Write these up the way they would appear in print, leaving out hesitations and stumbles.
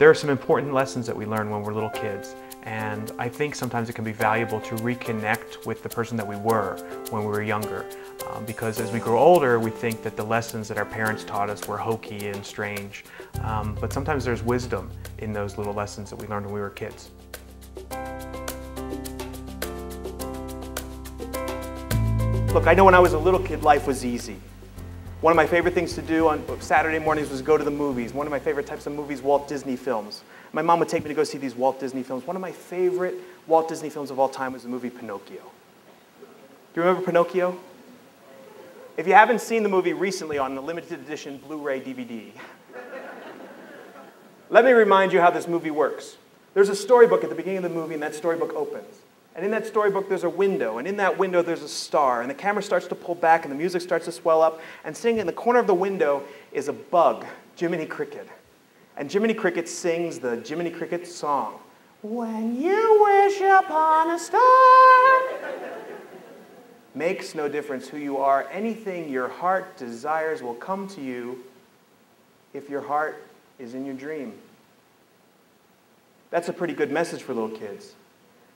There are some important lessons that we learn when we're little kids, and I think sometimes it can be valuable to reconnect with the person that we were when we were younger. Because as we grow older, we think that the lessons that our parents taught us were hokey and strange. But sometimes there's wisdom in those little lessons that we learned when we were kids. Look, I know when I was a little kid, life was easy. One of my favorite things to do on Saturday mornings was go to the movies. One of my favorite types of movies, Walt Disney films. My mom would take me to go see these Walt Disney films. One of my favorite Walt Disney films of all time was the movie Pinocchio. Do you remember Pinocchio? If you haven't seen the movie recently on the limited edition Blu-ray DVD, let me remind you how this movie works. There's a storybook at the beginning of the movie, and that storybook opens. And in that storybook, there's a window, and in that window, there's a star, and the camera starts to pull back, and the music starts to swell up, and sitting in the corner of the window is a bug, Jiminy Cricket. And Jiminy Cricket sings the Jiminy Cricket song. When you wish upon a star. Makes no difference who you are. Anything your heart desires will come to you if your heart is in your dream. That's a pretty good message for little kids.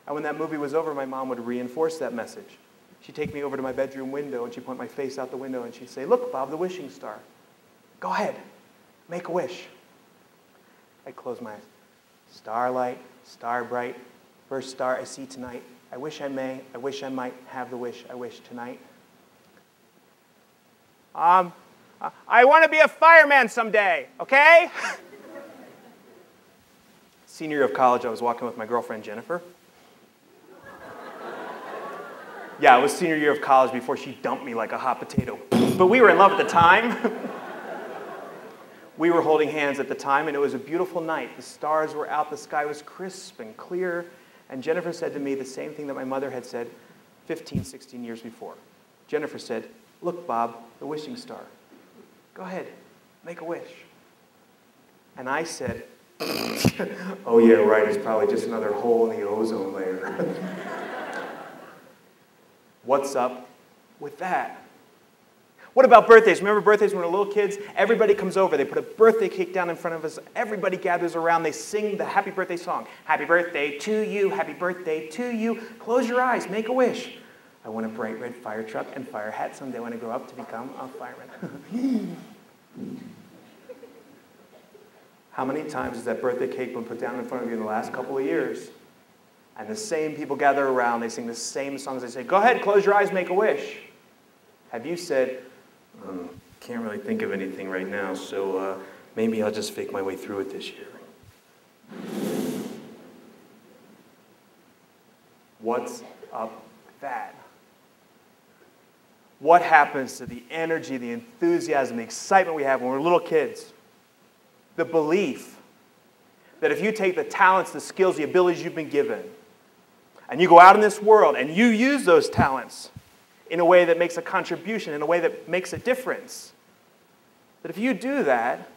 And when that movie was over, my mom would reinforce that message. She'd take me over to my bedroom window, and she'd point my face out the window, and she'd say, "Look, Bob, the wishing star. Go ahead, make a wish." I'd close my eyes. Starlight, star bright, first star I see tonight. I wish I may, I wish I might have the wish I wish tonight. I want to be a fireman someday, okay? Senior year of college, I was walking with my girlfriend, Jennifer. Yeah, it was senior year of college before she dumped me like a hot potato. But we were in love at the time. We were holding hands at the time, and it was a beautiful night. The stars were out, the sky was crisp and clear, and Jennifer said to me the same thing that my mother had said 15, 16 years before. Jennifer said, "Look, Bob, the wishing star. Go ahead, make a wish." And I said, "Oh yeah, right, it's probably just another hole in the ozone layer." What's up with that? What about birthdays? Remember birthdays when we were little kids? Everybody comes over. They put a birthday cake down in front of us. Everybody gathers around. They sing the happy birthday song. Happy birthday to you. Happy birthday to you. Close your eyes. Make a wish. I want a bright red fire truck and fire hat someday when I grow up to become a fireman. How many times has that birthday cake been put down in front of you in the last couple of years? And the same people gather around. They sing the same songs. They say, "Go ahead, close your eyes, make a wish." Have you said, "Can't really think of anything right now, so maybe I'll just fake my way through it this year"? What's up with that? What happens to the energy, the enthusiasm, the excitement we have when we're little kids? The belief that if you take the talents, the skills, the abilities you've been given, and you go out in this world and you use those talents in a way that makes a contribution, in a way that makes a difference, that if you do that,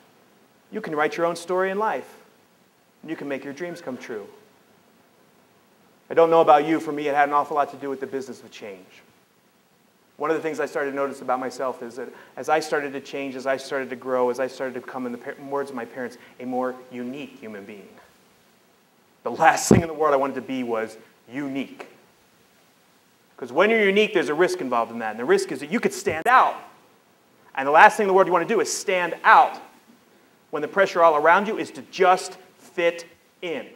you can write your own story in life, and you can make your dreams come true. I don't know about you. For me, it had an awful lot to do with the business of change. One of the things I started to notice about myself is that as I started to change, as I started to grow, as I started to become, in the words of my parents, a more unique human being. The last thing in the world I wanted to be was unique. Because when you're unique, there's a risk involved in that. And the risk is that you could stand out. And the last thing in the world you want to do is stand out when the pressure all around you is to just fit in.